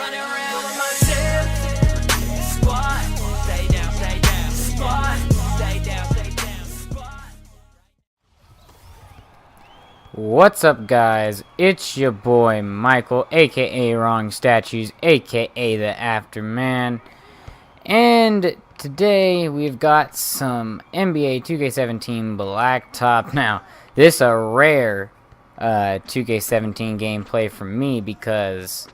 Running around with my tips. Squat, stay down, squat, stay down, squat. What's up, guys? It's your boy Michael, aka Wrong Statues, aka the Afterman, and today we've got some NBA 2K17 Blacktop. Now, this is a rare 2K17 gameplay for me because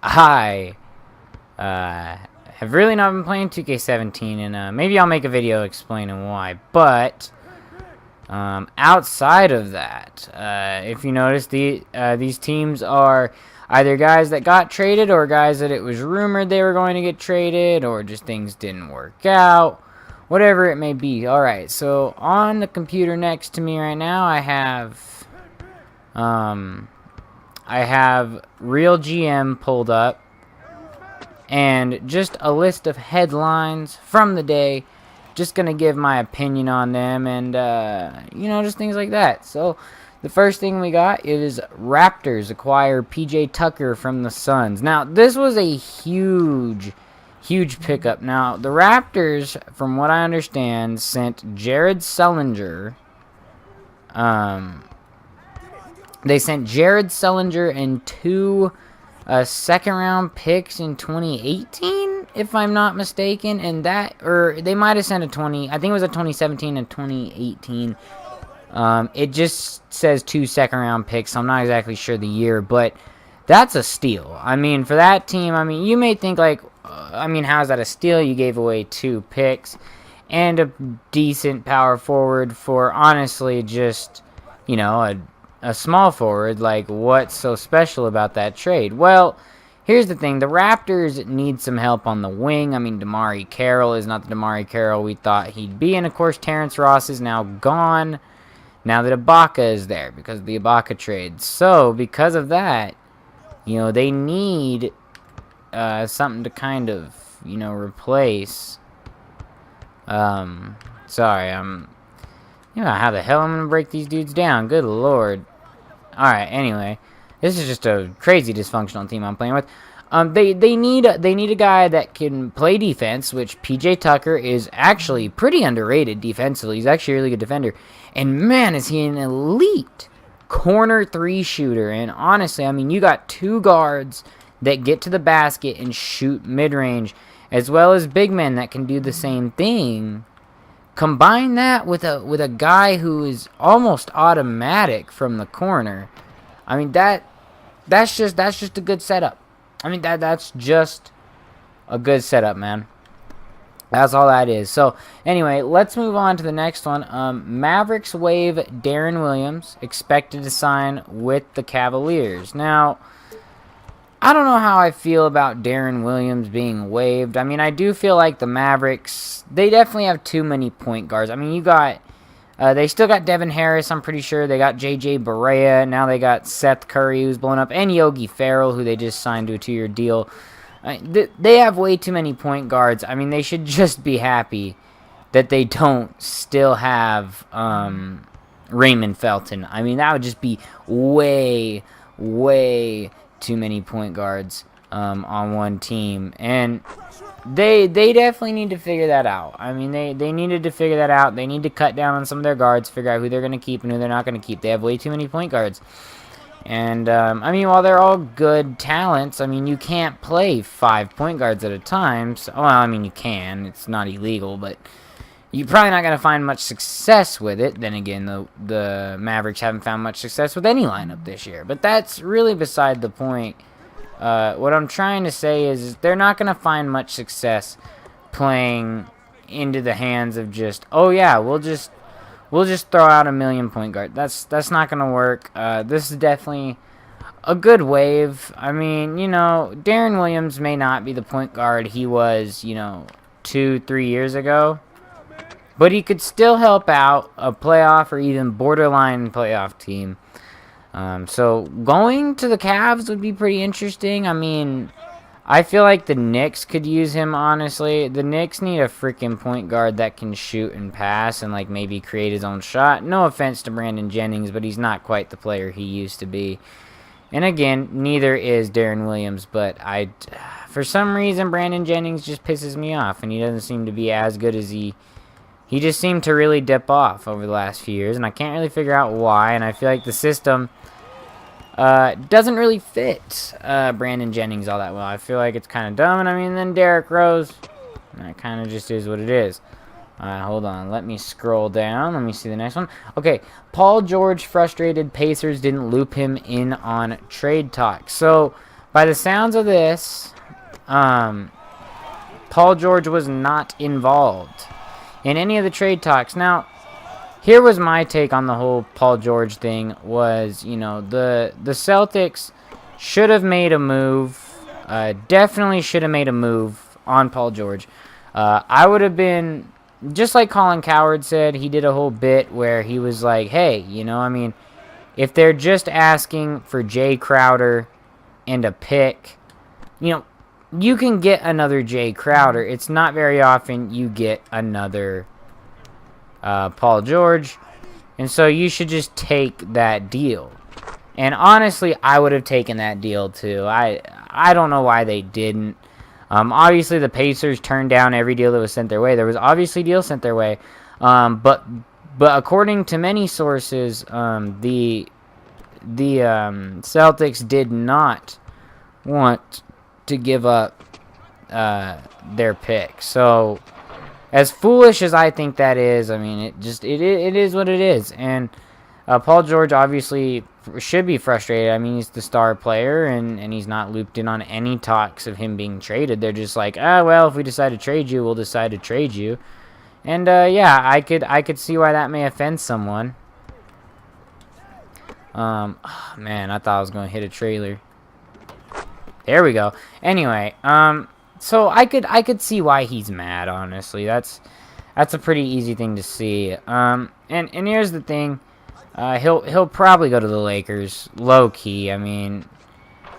I have really not been playing 2K17, and maybe I'll make a video explaining why. But outside of that, if you notice, these teams are either guys that got traded or guys that it was rumored they were going to get traded, or just things didn't work out, whatever it may be. Alright, so on the computer next to me right now, I have Real GM pulled up, and just a list of headlines from the day. Just gonna give my opinion on them, and just things like that. So the first thing we got is Raptors acquire PJ Tucker from the Suns. Now, this was a huge pickup. Now, the Raptors, from what I understand, sent Jared Sullinger. They sent Jared Sullinger and two second-round picks in 2018, if I'm not mistaken, and they might have sent a 20. I think it was a 2017 and 2018. It just says two second-round picks, so I'm not exactly sure the year, but that's a steal. I mean, for that team, I mean, you may think like, how is that a steal? You gave away two picks and a decent power forward for honestly just, a small forward. Like, what's so special about that trade? Well, here's the thing. The Raptors need some help on the wing. I mean, DeMarre Carroll is not the DeMarre Carroll we thought he'd be. And, of course, Terrence Ross is now gone now that Ibaka is there because of the Ibaka trade. So, because of that, they need something to kind of, replace. Sorry, how the hell I'm going to break these dudes down. Good lord. Alright, anyway. This is just a crazy dysfunctional team I'm playing with. They need a guy that can play defense, which PJ Tucker is actually pretty underrated defensively. He's actually a really good defender. And man, is he an elite corner three shooter. And honestly, you got two guards that get to the basket and shoot mid-range, as well as big men that can do the same thing. Combine that with a guy who is almost automatic from the corner. That's just a good setup. That's just a good setup, man. That's all that is. So, anyway, let's move on to the next one. Mavericks waive Darren Williams, expected to sign with the Cavaliers. Now, I don't know how I feel about Darren Williams being waived. I do feel like the Mavericks, they definitely have too many point guards. They still got Devin Harris, I'm pretty sure. They got J.J. Barea. Now they got Seth Curry, who's blown up, and Yogi Ferrell, who they just signed to a 2-year deal. They have way too many point guards. They should just be happy that they don't still have Raymond Felton. That would just be way too many point guards on one team, and they definitely need to figure that out. They needed to figure that out. They need to cut down on some of their guards, figure out who they're going to keep and who they're not going to keep. They have way too many point guards, and while they're all good talents, you can't play 5 point guards at a time. So, you can. It's not illegal, but you're probably not going to find much success with it. Then again, the Mavericks haven't found much success with any lineup this year. But that's really beside the point. What I'm trying to say is they're not going to find much success playing into the hands of just, oh yeah, we'll just throw out a million point guard. That's not going to work. This is definitely a good wave. Darren Williams may not be the point guard he was, 2-3 years ago. But he could still help out a playoff or even borderline playoff team. So going to the Cavs would be pretty interesting. I feel like the Knicks could use him, honestly. The Knicks need a freaking point guard that can shoot and pass and maybe create his own shot. No offense to Brandon Jennings, but he's not quite the player he used to be. And again, neither is Darren Williams, but for some reason, Brandon Jennings just pisses me off, and he doesn't seem to be as good as he just seemed to really dip off over the last few years, and I can't really figure out why, and I feel like the system doesn't really fit Brandon Jennings all that well. I feel like it's kind of dumb, and I mean, then Derrick Rose, that kind of just is what it is. Hold on. Let me scroll down. Let me see the next one. Okay, Paul George frustrated Pacers didn't loop him in on trade talk. So, by the sounds of this, Paul George was not involved in any of the trade talks. Now, here was my take on the whole Paul George thing was, you know, the Celtics should have made a move. Definitely should have made a move on Paul George. I would have been... Just like Colin Cowherd said, he did a whole bit where he was like, hey, you know, I mean, if they're just asking for Jay Crowder and a pick, you know, you can get another Jay Crowder. It's not very often you get another Paul George. And so you should just take that deal. And honestly, I would have taken that deal too. I don't know why they didn't. Obviously, the Pacers turned down every deal that was sent their way. There was obviously deals sent their way, but according to many sources, the Celtics did not want to give up their pick. So, as foolish as I think that is, I mean, it is what it is. And Paul George obviously should be frustrated. I mean, he's the star player, and he's not looped in on any talks of him being traded. They're just like, well, if we decide to trade you, we'll decide to trade you. And yeah, I could see why that may offend someone. Oh, man, I thought I was going to hit a trailer. There we go. Anyway, so I could see why he's mad, honestly. That's a pretty easy thing to see. And here's the thing. He'll probably go to the Lakers, low key. I mean,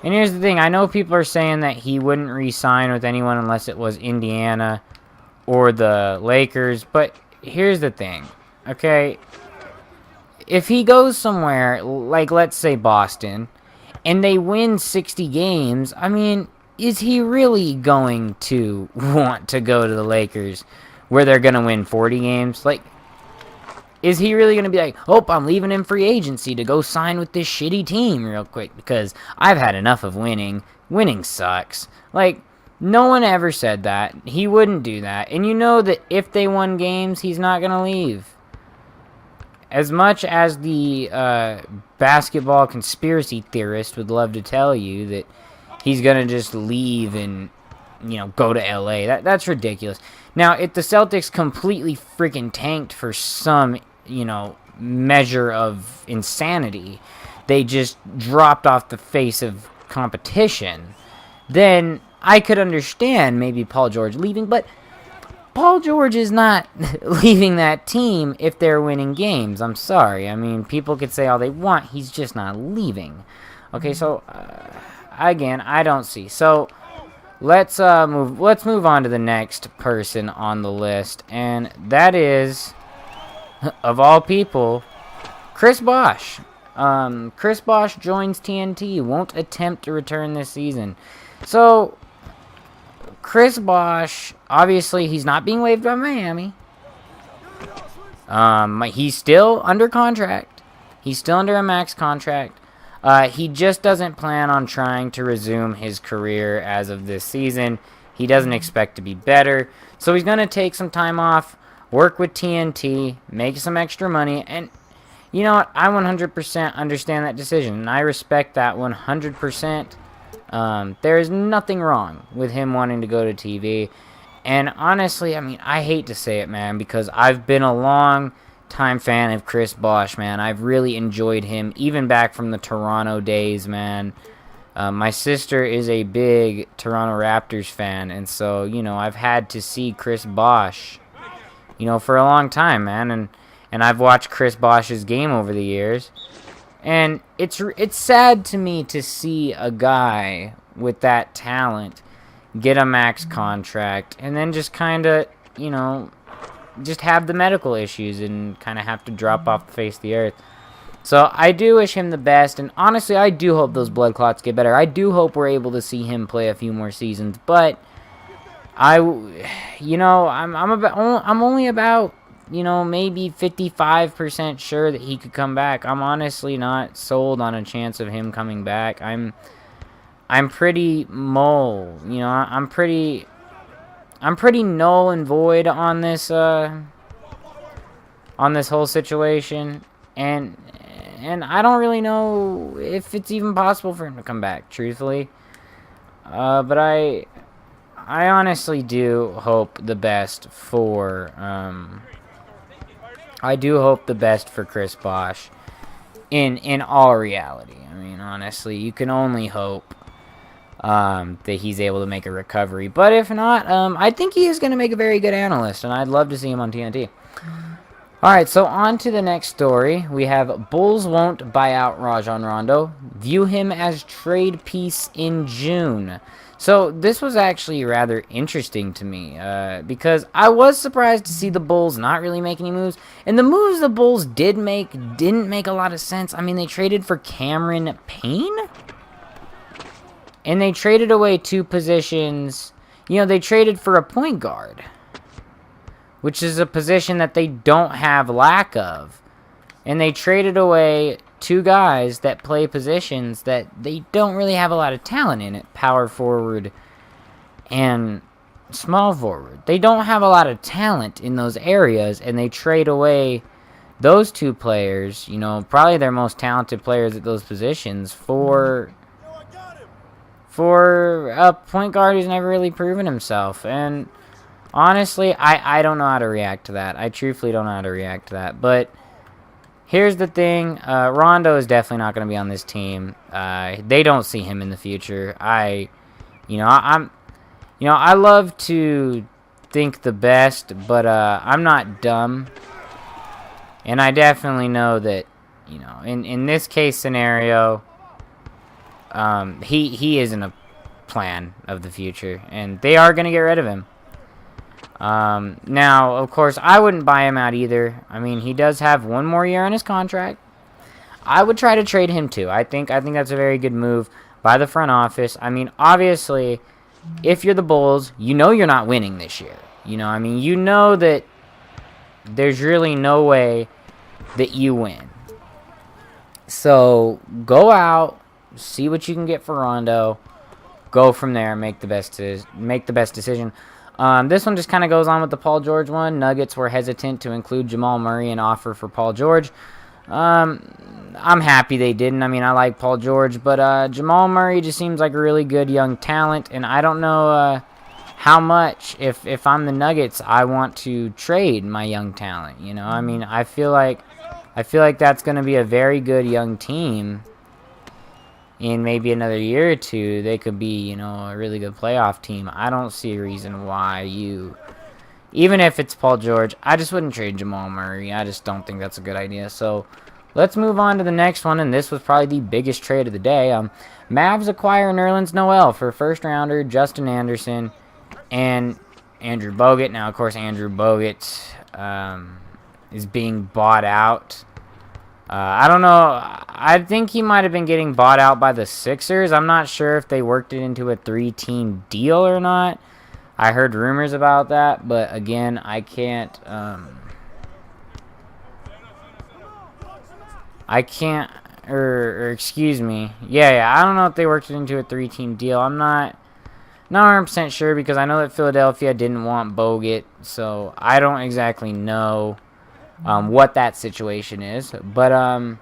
and here's the thing. I know people are saying that he wouldn't re-sign with anyone unless it was Indiana or the Lakers. But here's the thing, okay? If he goes somewhere like, let's say Boston, and they win 60 games, I mean, is he really going to want to go to the Lakers where they're going to win 40 games? Like, is he really going to be like, oh, I'm leaving in free agency to go sign with this shitty team real quick because I've had enough of winning. Winning sucks. Like, no one ever said that. He wouldn't do that. And you know that if they won games, he's not going to leave. As much as the basketball conspiracy theorist would love to tell you that he's going to just leave and, you know, go to LA, that's ridiculous. Now, if the Celtics completely freaking tanked for some, you know, measure of insanity, they just dropped off the face of competition, then I could understand maybe Paul George leaving, but Paul George is not leaving that team if they're winning games. I'm sorry. I mean, people could say all they want. He's just not leaving. Okay, so, again, I don't see. So, let's move on to the next person on the list, and that is, of all people, Chris Bosh. Chris Bosh joins TNT, won't attempt to return this season. So, Chris Bosh, obviously, he's not being waived by Miami. He's still under contract. He's still under a max contract. He just doesn't plan on trying to resume his career as of this season. He doesn't expect to be better. So he's going to take some time off, work with TNT, make some extra money. And you know what? I 100% understand that decision. And I respect that 100%. There is nothing wrong with him wanting to go to TV. And honestly, I mean, I hate to say it, man, because I've been a long-time fan of Chris Bosh, man. I've really enjoyed him, even back from the Toronto days, man. My sister is a big Toronto Raptors fan, and so, you know, I've had to see Chris Bosh, you know, for a long time, man. And I've watched Chris Bosh's game over the years. And it's sad to me to see a guy with that talent get a max contract and then just kind of, you know, just have the medical issues and kind of have to drop off the face of the earth. So I do wish him the best, and honestly, I do hope those blood clots get better. I do hope we're able to see him play a few more seasons, but I'm only about, maybe 55% sure that he could come back. I'm honestly not sold on a chance of him coming back. I'm pretty I'm pretty null and void on this whole situation, and I don't really know if it's even possible for him to come back, truthfully. But I honestly do hope the best for Chris Bosh in all reality. I mean, honestly, you can only hope that he's able to make a recovery. But if not, I think he is going to make a very good analyst, and I'd love to see him on TNT. Alright, so on to the next story. We have Bulls won't buy out Rajon Rondo. View him as trade piece in June. So this was actually rather interesting to me because I was surprised to see the Bulls not really make any moves. And the moves the Bulls didn't make a lot of sense. I mean, they traded for Cameron Payne? And they traded away 2 positions. They traded for a point guard, which is a position that they don't have lack of. And they traded away 2 guys that play positions that they don't really have a lot of talent in it. Power forward and small forward. They don't have a lot of talent in those areas, and they trade away those 2 players, probably their most talented players at those positions, for a point guard who's never really proven himself. And honestly, I don't know how to react to that. I truthfully don't know how to react to that. But here's the thing. Rondo is definitely not going to be on this team. They don't see him in the future. I love to think the best, but I'm not dumb. And I definitely know that, in this case scenario, he isn't a plan of the future, and they are going to get rid of him. Now, of course, I wouldn't buy him out either. I mean, he does have 1 more year on his contract. I would try to trade him too. I think that's a very good move by the front office. I mean, obviously, if you're the Bulls, you're not winning this year. You know that there's really no way that you win. So go out, see what you can get for Rondo, go from there, make the best decision. This one just kind of goes on with the Paul George one. Nuggets were hesitant to include Jamal Murray in offer for Paul George. I'm happy they didn't. I mean, I like Paul George, but Jamal Murray just seems like a really good young talent, and I don't know how much, if I'm the Nuggets, I want to trade my young talent. I mean, I feel like that's going to be a very good young team. In maybe another year or 2, they could be, a really good playoff team. I don't see a reason why even if it's Paul George, I just wouldn't trade Jamal Murray. I just don't think that's a good idea. So let's move on to the next one, and this was probably the biggest trade of the day. Mavs acquire Nerlens Noel for first-rounder Justin Anderson and Andrew Bogut. Now, of course, Andrew Bogut is being bought out. I don't know. I think he might have been getting bought out by the Sixers. I'm not sure if they worked it into a 3-team deal or not. I heard rumors about that, but again, I can't. Excuse me. Yeah. I don't know if they worked it into a 3-team deal. I'm not 100% sure because I know that Philadelphia didn't want Bogut, so I don't exactly know what that situation is. But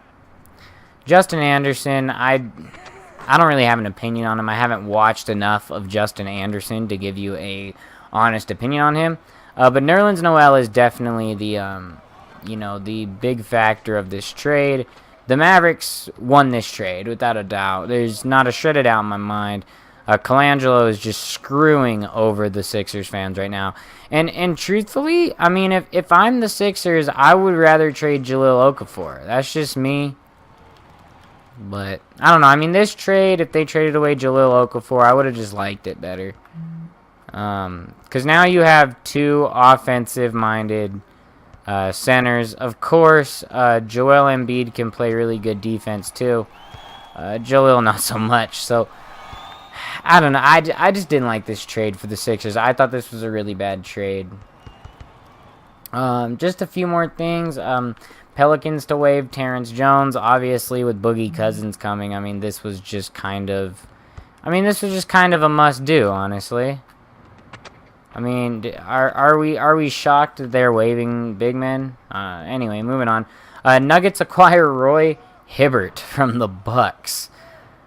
Justin Anderson, I don't really have an opinion on him. I haven't watched enough of Justin Anderson to give you a honest opinion on him. But Nerlens Noel is definitely the big factor of this trade. The Mavericks won this trade without a doubt. There's not a shred of doubt in my mind. Colangelo is just screwing over the Sixers fans right now. And truthfully, I mean, if I'm the Sixers, I would rather trade Jahlil Okafor. That's just me. But, I don't know. I mean, this trade, if they traded away Jahlil Okafor, I would have just liked it better. Because now you have 2 offensive-minded Centers, of course, Joel Embiid can play really good defense too. Joel not so much. So I don't know. I just didn't like this trade for the Sixers. I thought this was a really bad trade. Just a few more things. Pelicans to waive Terrence Jones, obviously with Boogie Cousins coming. I mean, this was just kind of a must-do, honestly. I mean, are we shocked that they're waiving big men? Anyway, moving on. Nuggets acquire Roy Hibbert from the Bucks.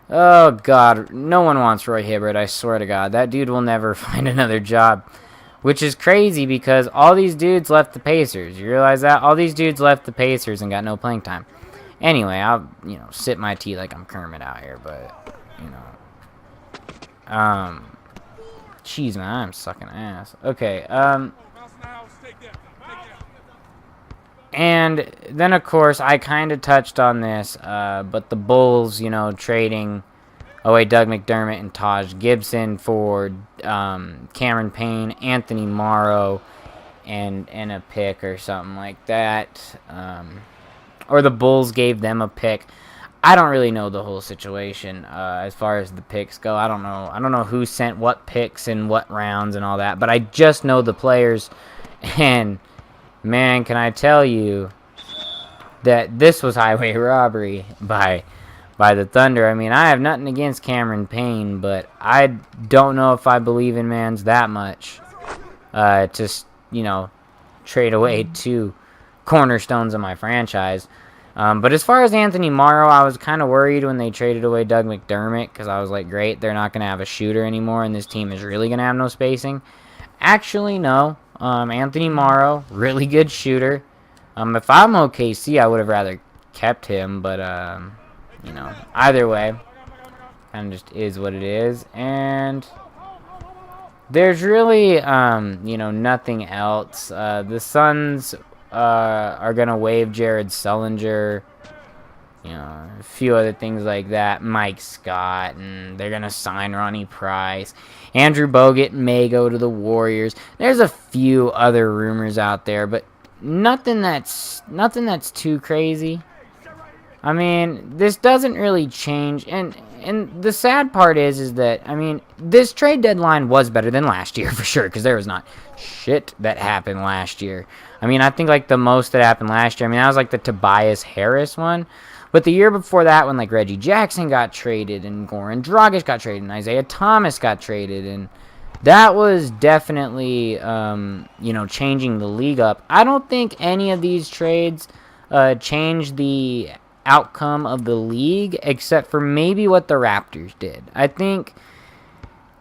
Oh God, no one wants Roy Hibbert. I swear to God, that dude will never find another job. Which is crazy because all these dudes left the Pacers. You realize that? All these dudes left the Pacers and got no playing time. Anyway, I'll, sip my tea like I'm Kermit out here, but, jeez, man, I'm sucking ass. Okay, and then, of course, I kind of touched on this, but the Bulls, trading away Doug McDermott and Taj Gibson for Cameron Payne, Anthony Morrow, and a pick or something like that. Or the Bulls gave them a pick. I don't really know the whole situation as far as the picks go. I don't know who sent what picks in what rounds and all that. But I just know the players. And, man, can I tell you that this was highway robbery by the Thunder. I mean, I have nothing against Cameron Payne, but I don't know if I believe in Mans that much to, trade away two cornerstones of my franchise. But as far as Anthony Morrow, I was kind of worried when they traded away Doug McDermott because I was like, great, they're not going to have a shooter anymore, and this team is really going to have no spacing. Actually, no. Anthony Morrow, really good shooter. If I'm OKC, I would have rather kept him, but either way, kind of just is what it is. And there's really, nothing else. The Suns are going to waive Jared Sullinger, a few other things like that. Mike Scott, and they're going to sign Ronnie Price. Andrew Bogut may go to the Warriors. There's a few other rumors out there, but nothing that's too crazy. I mean, this doesn't really change, and the sad part is that, I mean, this trade deadline was better than last year for sure, because there was not shit that happened last year. I mean, I think, like, the most that happened last year, I mean, that was, like, the Tobias Harris one, but the year before that, when, like, Reggie Jackson got traded, and Goran Dragic got traded, and Isaiah Thomas got traded, and that was definitely, changing the league up. I don't think any of these trades changed the outcome of the league, except for maybe what the Raptors did. I think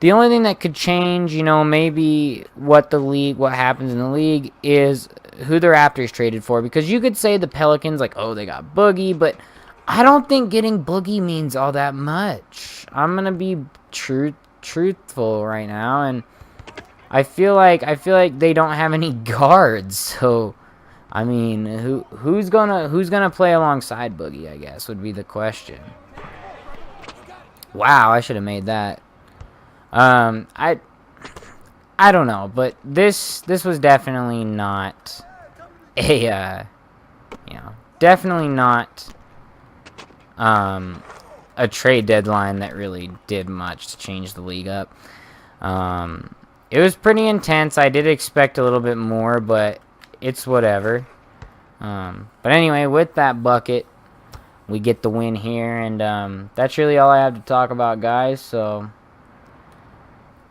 the only thing that could change, maybe what happens in the league is who the Raptors traded for, because you could say the Pelicans, like, oh, they got Boogie, but I don't think getting Boogie means all that much. I'm gonna be truthful right now, and I feel like they don't have any guards, so I mean, who's gonna play alongside Boogie, I guess, would be the question. Wow, I should have made that. I don't know, but this was definitely not definitely not a trade deadline that really did much to change the league up. It was pretty intense. I did expect a little bit more, but it's whatever. But anyway, with that bucket, we get the win here, and that's really all I have to talk about, guys. So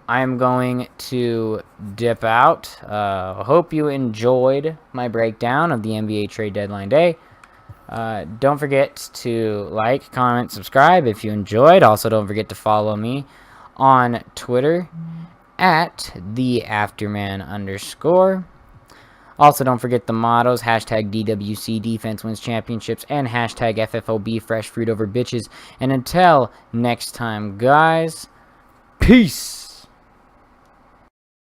I'm going to dip out. Hope you enjoyed my breakdown of the NBA trade deadline day. Don't forget to like, comment, subscribe if you enjoyed. Also, don't forget to follow me on Twitter at @theafterman_. Also, don't forget the mottos, hashtag DWC Defense Wins Championships, and hashtag FFOB Fresh Fruit Over Bitches. And until next time, guys, peace!